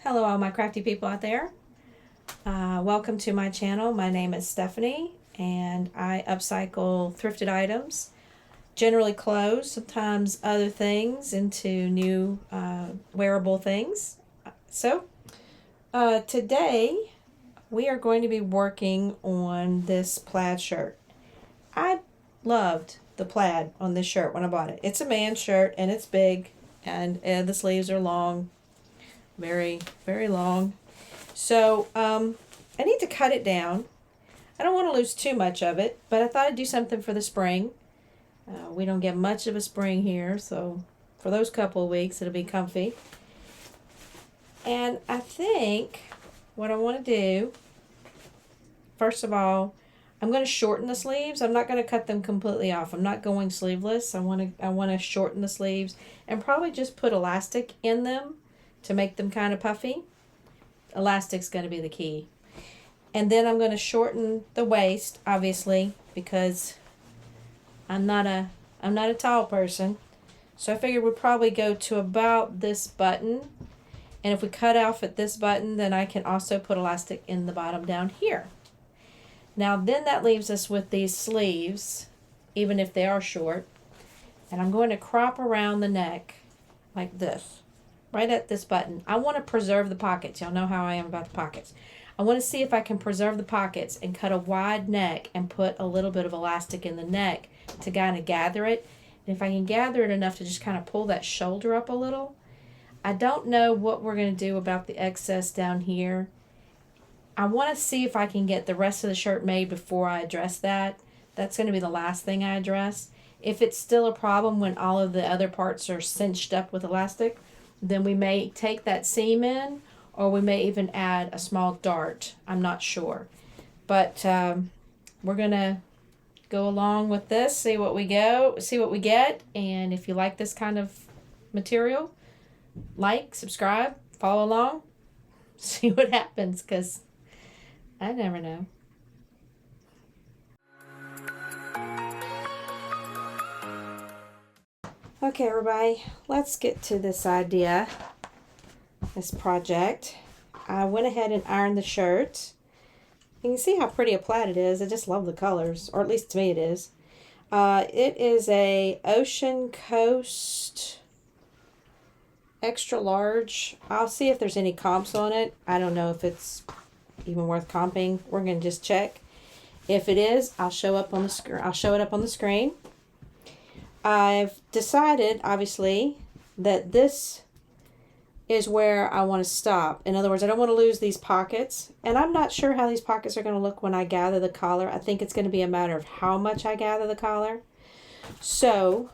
Hello all my crafty people out there. Welcome to my channel. My name is Stephanie and I upcycle thrifted items, generally clothes, sometimes other things into new wearable things. Today we are going to be working on this plaid shirt. I loved the plaid on this shirt when I bought it. It's a man's shirt and it's big and the sleeves are long. Very, very long. So, I need to cut it down. I don't want to lose too much of it, but I thought I'd do something for the spring. We don't get much of a spring here, so for those couple of weeks, it'll be comfy. And I think what I want to do, first of all, I'm going to shorten the sleeves. I'm not going to cut them completely off. I'm not going sleeveless. I want to shorten the sleeves and probably just put elastic in them to make them kind of puffy. Elastic's going to be the key. And then I'm going to shorten the waist, obviously, because I'm not a tall person. So I figured we'd probably go to about this button. And if we cut off at this button, then I can also put elastic in the bottom down here. Now then that leaves us with these sleeves, even if they are short. And I'm going to crop around the neck like this. Right at this button. I want to preserve the pockets. Y'all know how I am about the pockets. I want to see if I can preserve the pockets and cut a wide neck and put a little bit of elastic in the neck to kind of gather it. And if I can gather it enough to just kind of pull that shoulder up a little. I don't know what we're going to do about the excess down here. I want to see if I can get the rest of the shirt made before I address that. That's going to be the last thing I address. If it's still a problem when all of the other parts are cinched up with elastic, then we may take that seam in, or we may even add a small dart. I'm not sure. But we're going to go along with this, see what we get. And if you like this kind of material, like, subscribe, follow along, see what happens, because I never know. Okay, everybody, let's get to this idea, this project. I went ahead and ironed the shirt. You can see how pretty a plaid it is. I just love the colors, or at least to me it is. It is a Ocean Coast extra large. I'll see if there's any comps on it. I don't know if it's even worth comping. We're going to just check. If it is, I'll show it up on the screen. I've decided, obviously, that this is where I want to stop. In other words, I don't want to lose these pockets. And I'm not sure how these pockets are going to look when I gather the collar. I think it's going to be a matter of how much I gather the collar. So,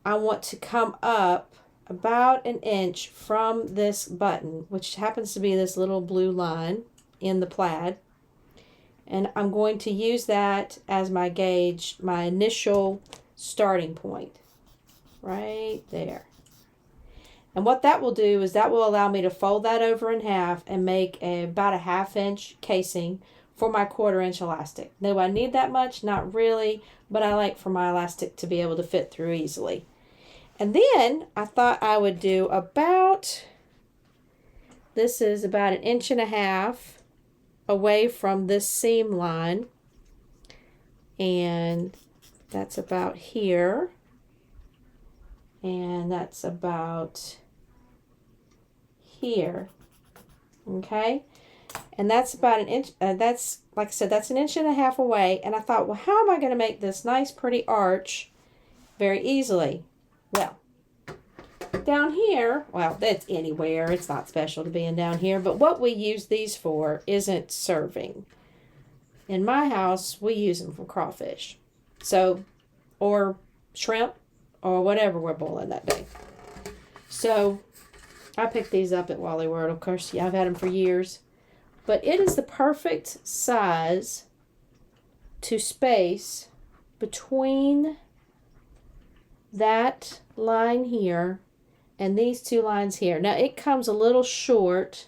I want to come up about an inch from this button, which happens to be this little blue line in the plaid. And I'm going to use that as my gauge, my initial starting point right there. And what that will do is that will allow me to fold that over in half and make about a 1/2 inch casing for my 1/4 inch elastic. Do I need that much? Not really, but I like for my elastic to be able to fit through easily. And then I thought I would do this is about 1.5 inches away from this seam line, and that's about here, and that's about here. Okay, and that's about an inch. That's, like I said, that's 1.5 inches away. And I thought, well, how am I going to make this nice pretty arch very easily? Well, down here, well, that's anywhere. It's not special to being down here, but what we use these for isn't serving. In my house, we use them for crawfish. So, or shrimp, or whatever we're boiling that day. So, I picked these up at Wally World. Of course, yeah, I've had them for years. But it is the perfect size to space between that line here and these two lines here. Now, it comes a little short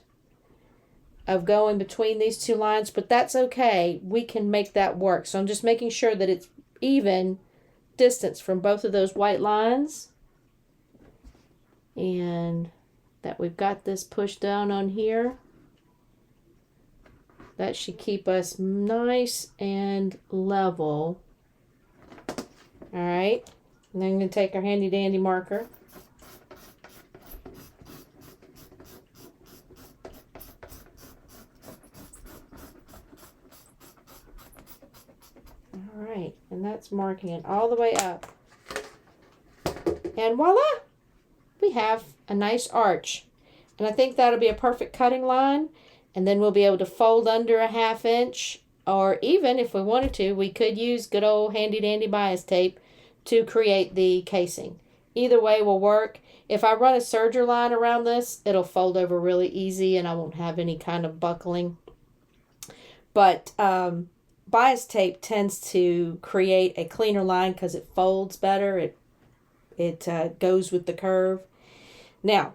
of going between these two lines, but that's okay. We can make that work. So I'm just making sure that it's even distance from both of those white lines. And that we've got this pushed down on here. That should keep us nice and level. All right, and then I'm going to take our handy dandy marker. All right, and that's marking it all the way up. And voila, we have a nice arch. And I think that'll be a perfect cutting line. And then we'll be able to fold under a 1/2 inch. Or even if we wanted to, we could use good old handy dandy bias tape to create the casing. Either way will work. If I run a serger line around this, it'll fold over really easy and I won't have any kind of buckling. But bias tape tends to create a cleaner line because it folds better. It goes with the curve. Now,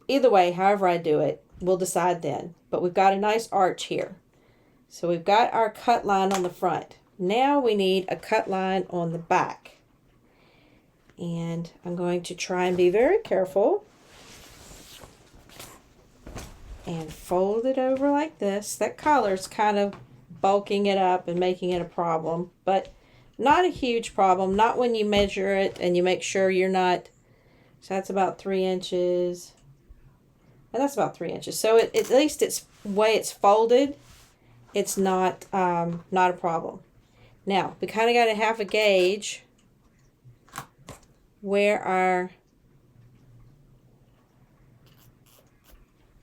either way, however I do it, we'll decide then. But we've got a nice arch here. So we've got our cut line on the front. Now we need a cut line on the back. And I'm going to try and be very careful. And fold it over like this. That collar's kind of bulking it up and making it a problem. But not a huge problem. Not when you measure it and you make sure you're not. So that's about 3 inches. And that's about 3 inches. So at least it's way it's folded. It's not a problem. Now we kind of got to have a gauge where our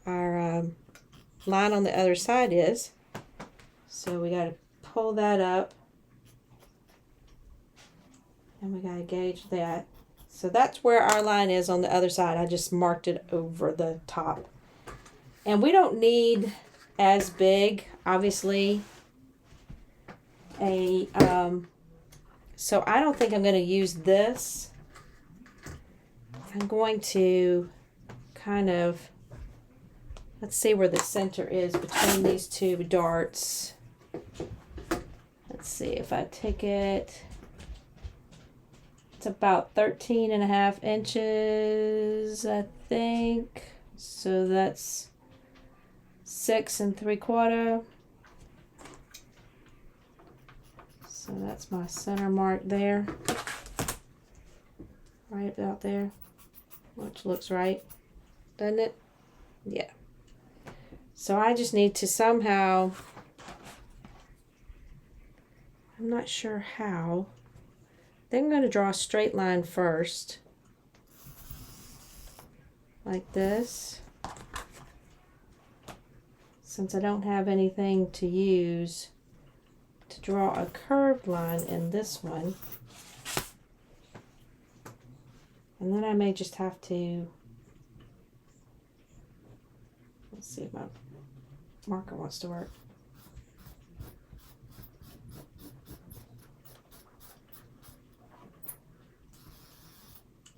line on the other side is. So we got to pull that up. And we got to gauge that. So that's where our line is on the other side. I just marked it over the top. And we don't need as big, obviously, so I don't think I'm going to use this. I'm going to kind of, let's see where the center is between these two darts. Let's see if I take it. It's about 13.5 inches, I think. So that's 6 3/4. So that's my center mark there. Right about there. Which looks right, doesn't it? Yeah. So I just need to somehow, I'm not sure how. Then I'm going to draw a straight line first. Like this. Since I don't have anything to use to draw a curved line in this one. And then I may just have to, let's see if my marker wants to work.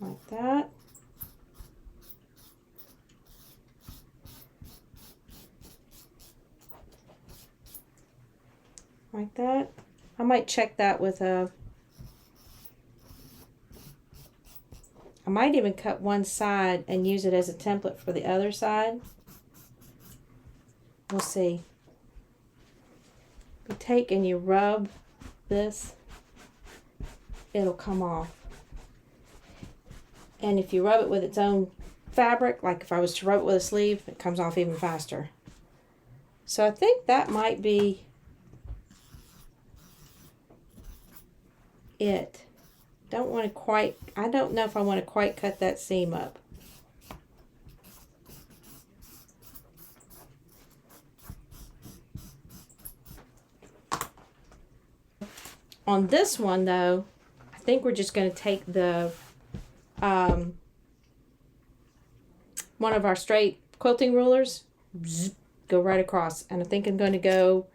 Like that. Like that. I might check that with a, I might even cut one side and use it as a template for the other side. We'll see. You take and you rub this, it'll come off. And if you rub it with its own fabric, like if I was to rub it with a sleeve, it comes off even faster. So I think that might be it. Don't want to quite, I don't know if I want to quite cut that seam up. On this one though, I think we're just going to take the one of our straight quilting rulers, go right across, and I think I'm going to go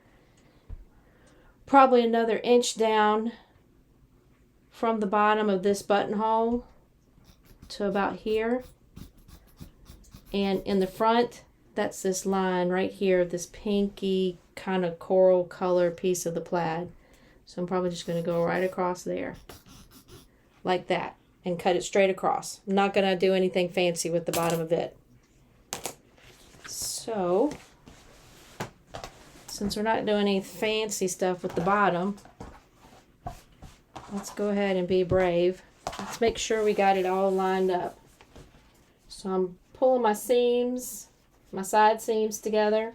probably another inch down from the bottom of this buttonhole to about here. And in the front, that's this line right here, this pinky kind of coral color piece of the plaid. So I'm probably just going to go right across there like that and cut it straight across. I'm not going to do anything fancy with the bottom of it. So, since we're not doing any fancy stuff with the bottom, let's go ahead and be brave. Let's make sure we got it all lined up. So I'm pulling my seams, my side seams together.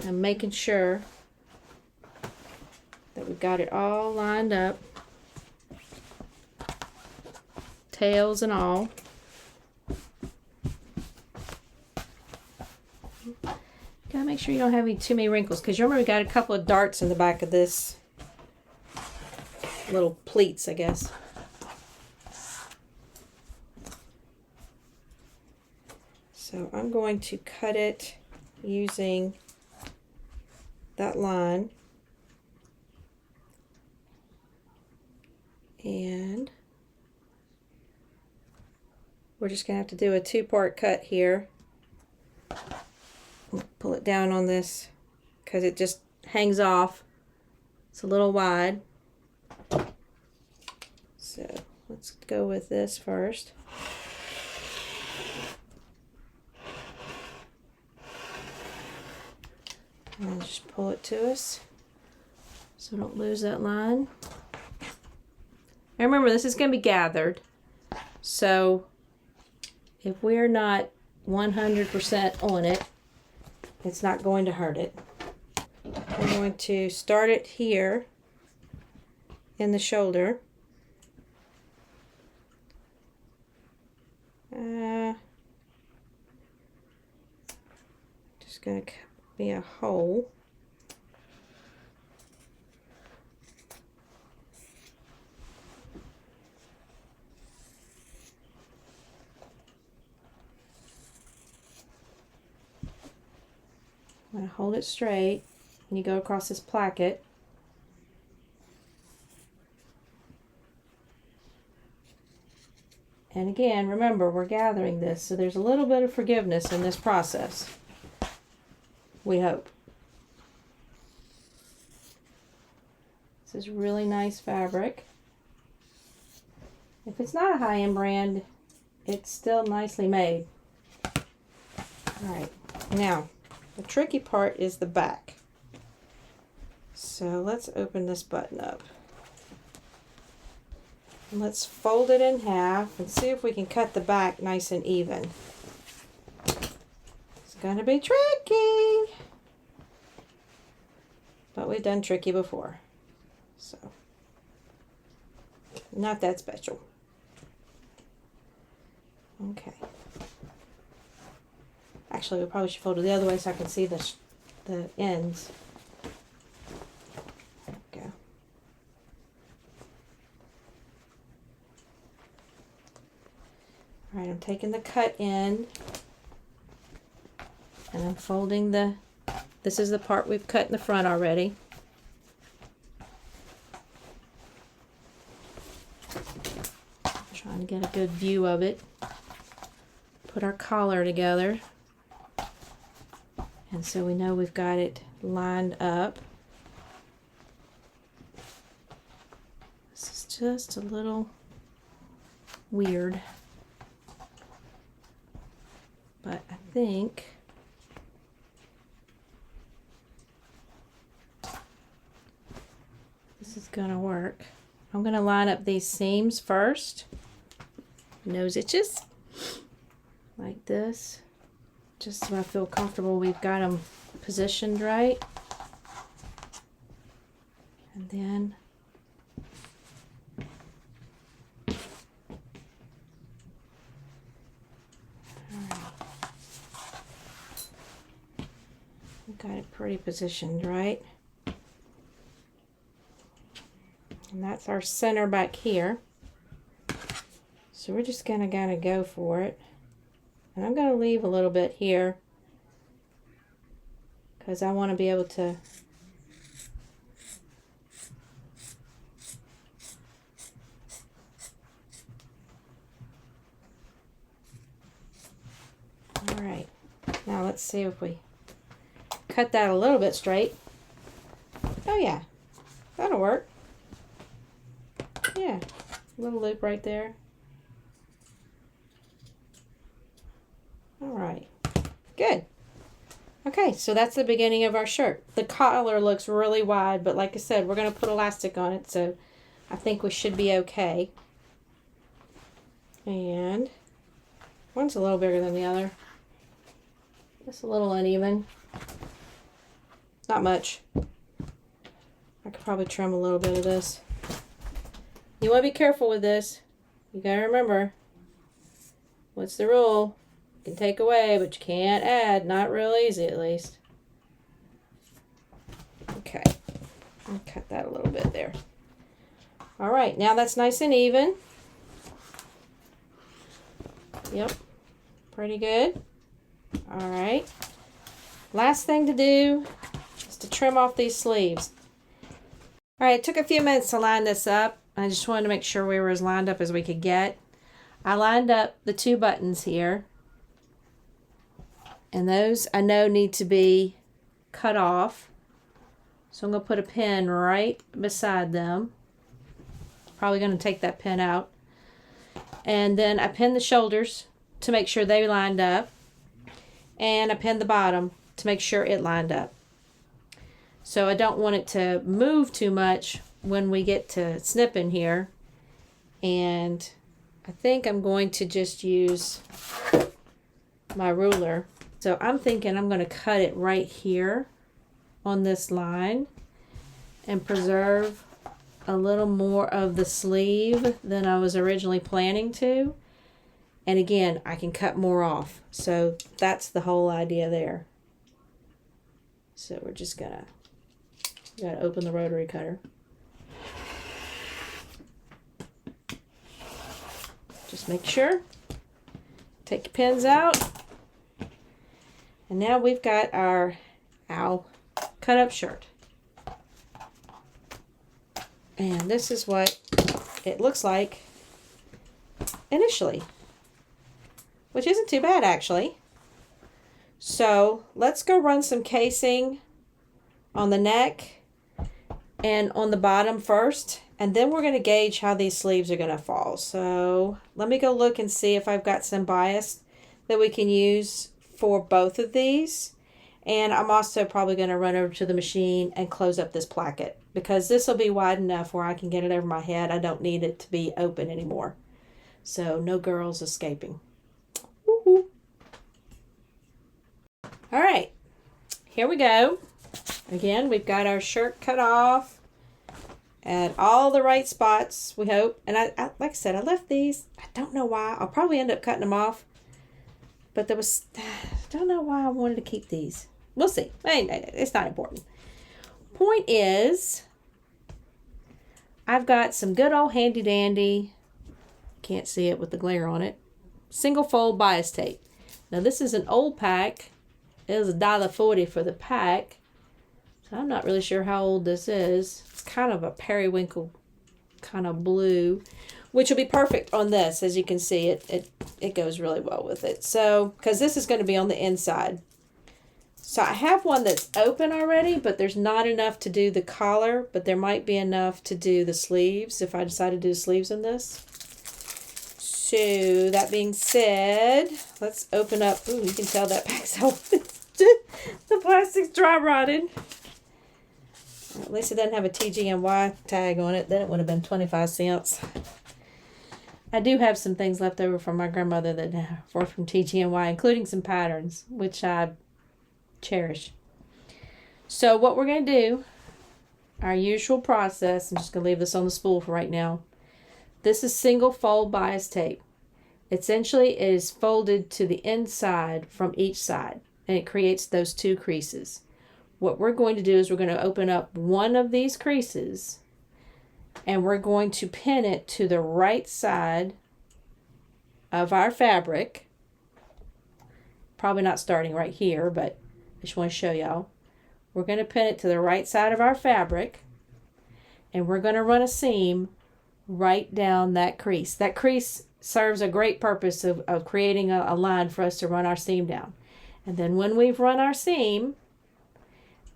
I'm making sure that we've got it all lined up, tails and all. Gotta make sure you don't have too many wrinkles, because you remember we got a couple of darts in the back of this, little pleats, I guess. So I'm going to cut it using that line, and we're just gonna have to do a 2-part cut here. Pull it down on this because it just hangs off. It's a little wide. So let's go with this first. And just pull it to us so don't lose that line. And remember, this is going to be gathered. So if we're not 100% on it, it's not going to hurt it. I'm going to start it here in the shoulder. Just going to be a hole. I'm going to hold it straight and you go across this placket. And again, remember, we're gathering this, so there's a little bit of forgiveness in this process. We hope. This is really nice fabric. If it's not a high-end brand, it's still nicely made. Alright, now the tricky part is the back. So let's open this button up. And let's fold it in half and see if we can cut the back nice and even. It's gonna be tricky, but we've done tricky before, so not that special. Okay. Actually, we probably should fold it the other way so I can see the ends. There we go. All right, I'm taking the cut end and I'm folding this is the part we've cut in the front already. Trying to get a good view of it. Put our collar together. And so we know we've got it lined up. This is just a little weird. But I think this is gonna work. I'm gonna line up these seams first. Nose itches. Like this. Just so I feel comfortable we've got them positioned right. And then we've got it pretty positioned right. And that's our center back here. So we're just gonna go for it. And I'm going to leave a little bit here because I want to be able to all right, now let's see if we cut that a little bit straight. Oh yeah, that'll work. Yeah, little loop right there. All right, Good. Okay, so that's the beginning of our shirt. The collar looks really wide, but like I said, we're going to put elastic on it, so I think we should be okay. And one's a little bigger than the other. Just a little uneven. Not much. I could probably trim a little bit of this. You want to be careful with this. You got to remember, what's the rule? You can take away, but you can't add. Not real easy, at least. Okay. I'll cut that a little bit there. All right, now that's nice and even. Yep. Pretty good. All right. Last thing to do is to trim off these sleeves. All right, it took a few minutes to line this up. I just wanted to make sure we were as lined up as we could get. I lined up the 2 buttons here. And those I know need to be cut off. So I'm going to put a pin right beside them. Probably going to take that pin out. And then I pinned the shoulders to make sure they lined up. And I pinned the bottom to make sure it lined up. So I don't want it to move too much when we get to snipping here. And I think I'm going to just use my ruler. So I'm thinking I'm going to cut it right here on this line and preserve a little more of the sleeve than I was originally planning to. And again, I can cut more off. So that's the whole idea there. So we're just gotta open the rotary cutter. Just make sure. Take your pins out. And now we've got our cut up shirt. And this is what it looks like initially, which isn't too bad actually. So let's go run some casing on the neck and on the bottom first, and then we're going to gauge how these sleeves are going to fall. So let me go look and see if I've got some bias that we can use for both of these. And I'm also probably going to run over to the machine and close up this placket, because this will be wide enough where I can get it over my head. I don't need it to be open anymore. So no girls escaping. Woo-hoo. All right, here we go. Again, we've got our shirt cut off at all the right spots, we hope. And I like I said, I left these. I don't know why. I'll probably end up cutting them off. But I don't know why I wanted to keep these. We'll see. It's not important. Point is, I've got some good old handy dandy, can't see it with the glare on it, single fold bias tape. Now this is an old pack. It was $1.40 for the pack. So I'm not really sure how old this is. It's kind of a periwinkle kind of blue, which will be perfect on this. As you can see, it goes really well with it. So, because this is going to be on the inside. So I have one that's open already, but there's not enough to do the collar, but there might be enough to do the sleeves if I decide to do the sleeves in this. So that being said, let's open up. Ooh, you can tell that pack's open. The plastic's dry rotted. At least it doesn't have a TGNY tag on it. Then it would have been 25 cents. I do have some things left over from my grandmother that were from TGNY, including some patterns, which I cherish. So what we're going to do, our usual process, I'm just going to leave this on the spool for right now. This is single fold bias tape. Essentially, it is folded to the inside from each side, and it creates those 2 creases. What we're going to do is we're going to open up one of these creases, and we're going to pin it to the right side of our fabric. Probably not starting right here, but I just want to show y'all. We're going to pin it to the right side of our fabric, and we're going to run a seam right down that crease. That crease serves a great purpose of creating a line for us to run our seam down. And then when we've run our seam,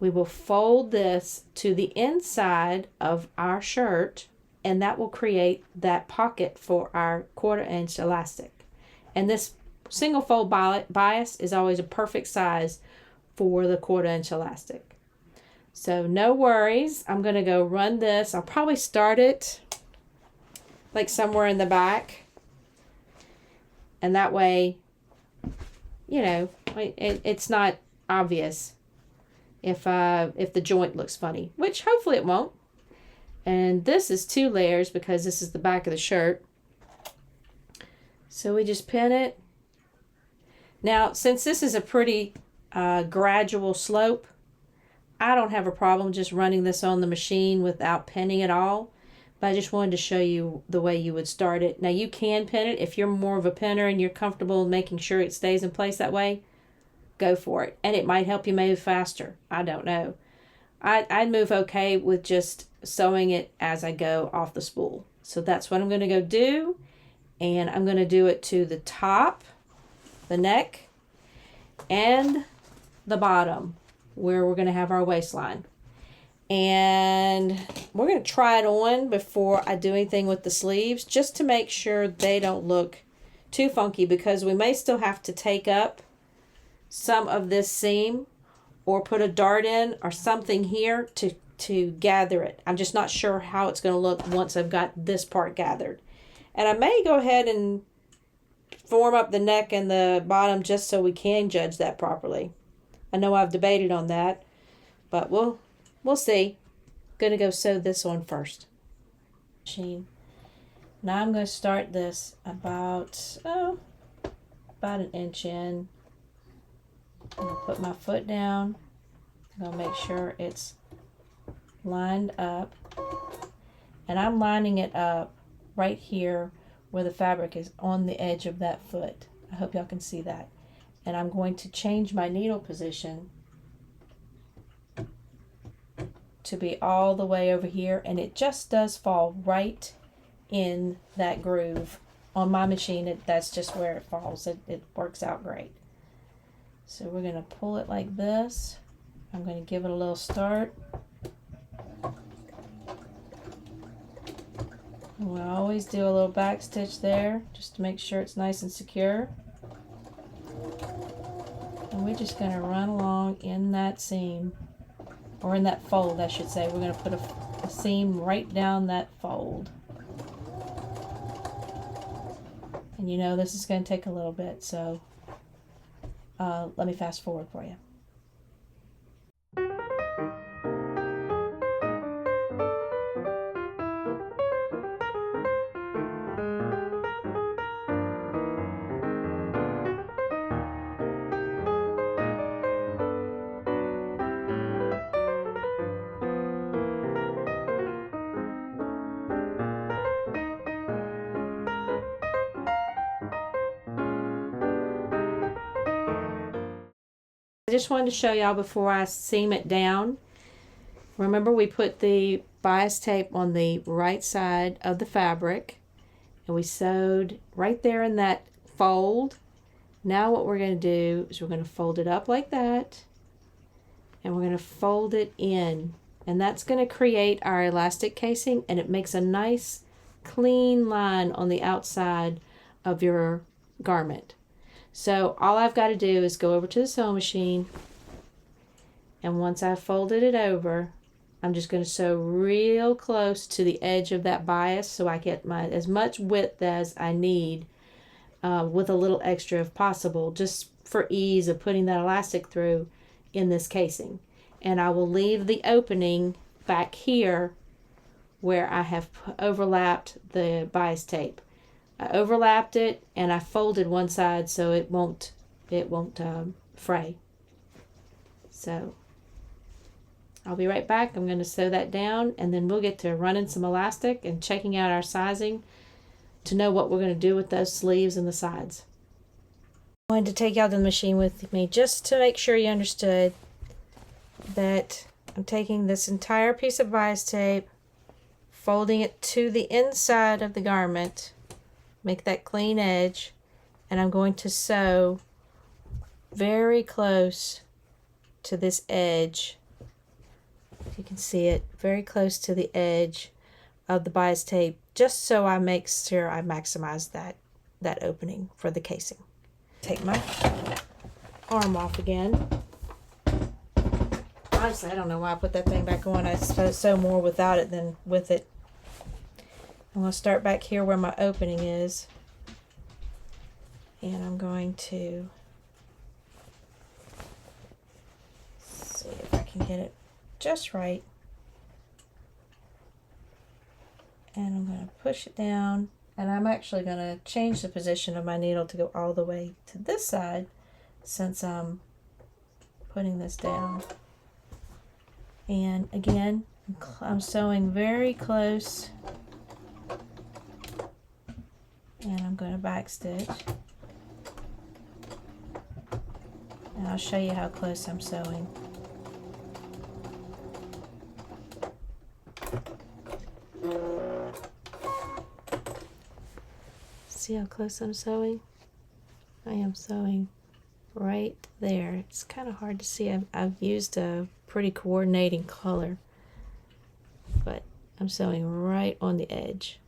we will fold this to the inside of our shirt, and that will create that pocket for our 1/4 inch elastic. And this single fold bias is always a perfect size for the 1/4 inch elastic. So no worries. I'm going to go run this. I'll probably start it like somewhere in the back. And that way, you know, it's not obvious if the joint looks funny, which hopefully it won't. And this is 2 layers because this is the back of the shirt. So we just pin it. Now, since this is a pretty gradual slope, I don't have a problem just running this on the machine without pinning at all. But I just wanted to show you the way you would start it. Now, you can pin it. If you're more of a pinner and you're comfortable making sure it stays in place that way, go for it. And it might help you move faster. I don't know. I'd move okay with just sewing it as I go off the spool. So that's what I'm going to go do. And I'm going to do it to the top, the neck, and the bottom, where we're going to have our waistline. And we're going to try it on before I do anything with the sleeves, just to make sure they don't look too funky, because we may still have to take up some of this seam or put a dart in or something here to gather it. I'm just not sure how it's going to look once I've got this part gathered. And I may go ahead and form up the neck and the bottom just so we can judge that properly. I know I've debated on that, but we'll see. Gonna go sew this on first. Now I'm going to start this about an inch in. I'm going to put my foot down. I'm going to make sure it's lined up. And I'm lining it up right here where the fabric is on the edge of that foot. I hope y'all can see that. And I'm going to change my needle position to be all the way over here, and it just does fall right in that groove. On my machine, that's just where it falls. It works out great. So we're going to pull it like this. I'm going to give it a little start. We'll always do a little back stitch there just to make sure it's nice and secure. And we're just going to run along in that seam, or in that fold, I should say. We're going to put a seam right down that fold. And you know this is going to take a little bit, so let me fast forward for you. I just wanted to show y'all before I seam it down. Remember, we put the bias tape on the right side of the fabric, and we sewed right there in that fold. Now what we're going to do is we're going to fold it up like that, and we're going to fold it in, and that's going to create our elastic casing, and it makes a nice clean line on the outside of your garment. So all I've got to do is go over to the sewing machine, and once I've folded it over, I'm just going to sew real close to the edge of that bias so I get as much width as I need, with a little extra if possible, just for ease of putting that elastic through in this casing. And I will leave the opening back here where I have overlapped the bias tape. I overlapped it and I folded one side so it won't fray. So I'll be right back. I'm going to sew that down, and then we'll get to running some elastic and checking out our sizing to know what we're going to do with those sleeves and the sides. I wanted to take out the machine with me just to make sure you understood that I'm taking this entire piece of bias tape, folding it to the inside of the garment, make that clean edge, and I'm going to sew very close to this edge. If you can see it, very close to the edge of the bias tape, just so I make sure I maximize that opening for the casing. Take my arm off again. Honestly, I don't know why I put that thing back on. I sew more without it than with it. I'm going to start back here where my opening is. And I'm going to see if I can get it just right. And I'm going to push it down. And I'm actually going to change the position of my needle to go all the way to this side since I'm putting this down. And again, I'm sewing very close. And I'm going to back stitch. And I'll show you how close I'm sewing. See how close I'm sewing? I am sewing right there. It's kind of hard to see. I've used a pretty coordinating color, but I'm sewing right on the edge.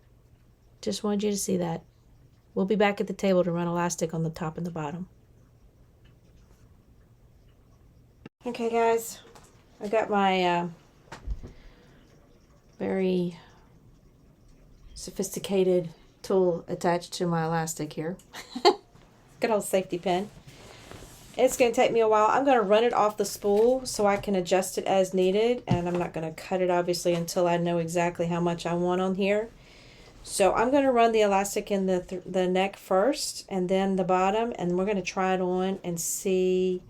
Just wanted you to see that. We'll be back at the table to run elastic on the top and the bottom. Okay guys, I got my very sophisticated tool attached to my elastic here. Good old safety pin. It's going to take me a while. I'm going to run it off the spool so I can adjust it as needed, and I'm not going to cut it obviously until I know exactly how much I want on here. So I'm going to run the elastic in the neck first and then the bottom, and we're going to try it on and see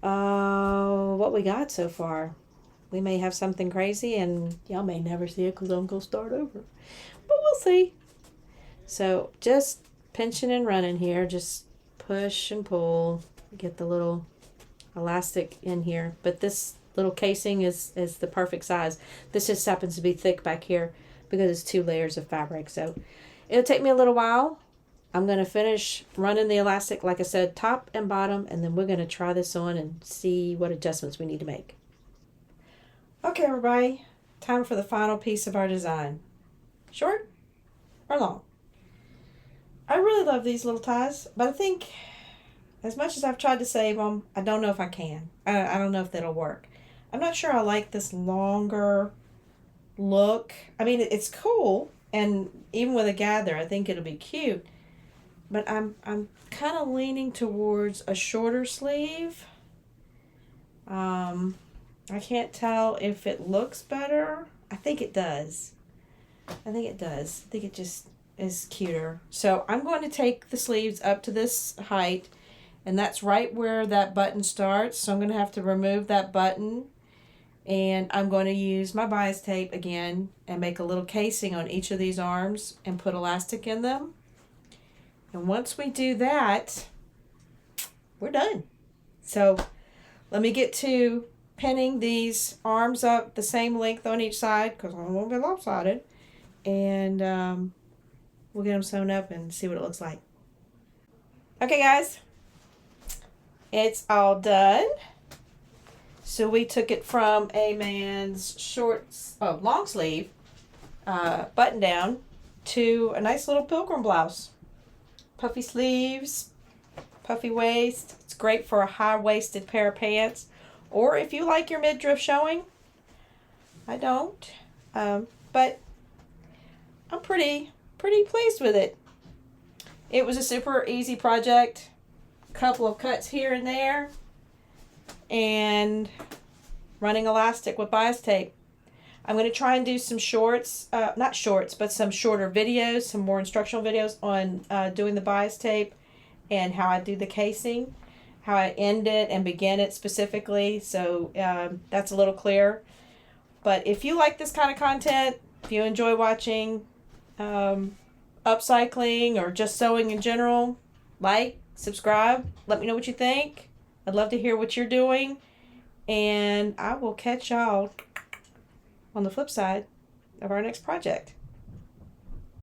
what we got so far. We may have something crazy and y'all may never see it because I'm going to start over. But we'll see. So just pinching and running here. Just push and pull. Get the little elastic in here. But this little casing is the perfect size. This just happens to be thick back here because it's 2 layers of fabric. So it'll take me a little while. I'm going to finish running the elastic, like I said, top and bottom, and then we're going to try this on and see what adjustments we need to make. Okay, everybody, time for the final piece of our design. Short or long? I really love these little ties, but I think as much as I've tried to save them, I don't know if I can. I don't know if that'll work. I'm not sure I like this longer look. I mean, it's cool, and even with a gather, I think it'll be cute. But I'm kind of leaning towards a shorter sleeve. I can't tell if it looks better. I think it does. I think it just is cuter. So I'm going to take the sleeves up to this height, and that's right where that button starts. So I'm going to have to remove that button, and I'm going to use my bias tape again and make a little casing on each of these arms and put elastic in them. And once we do that, we're done. So let me get to pinning these arms up the same length on each side because I don't want to be lopsided. And we'll get them sewn up and see what it looks like. Okay, guys. It's all done. So we took it from a man's long sleeve button down to a nice little pilgrim blouse. Puffy sleeves, puffy waist. It's great for a high-waisted pair of pants. Or if you like your midriff showing. I don't. But I'm pretty pleased with it. It was a super easy project. Couple of cuts here and there. And running elastic with bias tape. I'm going to try and do some shorts, not shorts, but some shorter videos, some more instructional videos on doing the bias tape and how I do the casing, how I end it and begin it specifically. So that's a little clearer. But if you like this kind of content, if you enjoy watching upcycling or just sewing in general, like, subscribe, let me know what you think. I'd love to hear what you're doing. And I will catch y'all on the flip side of our next project.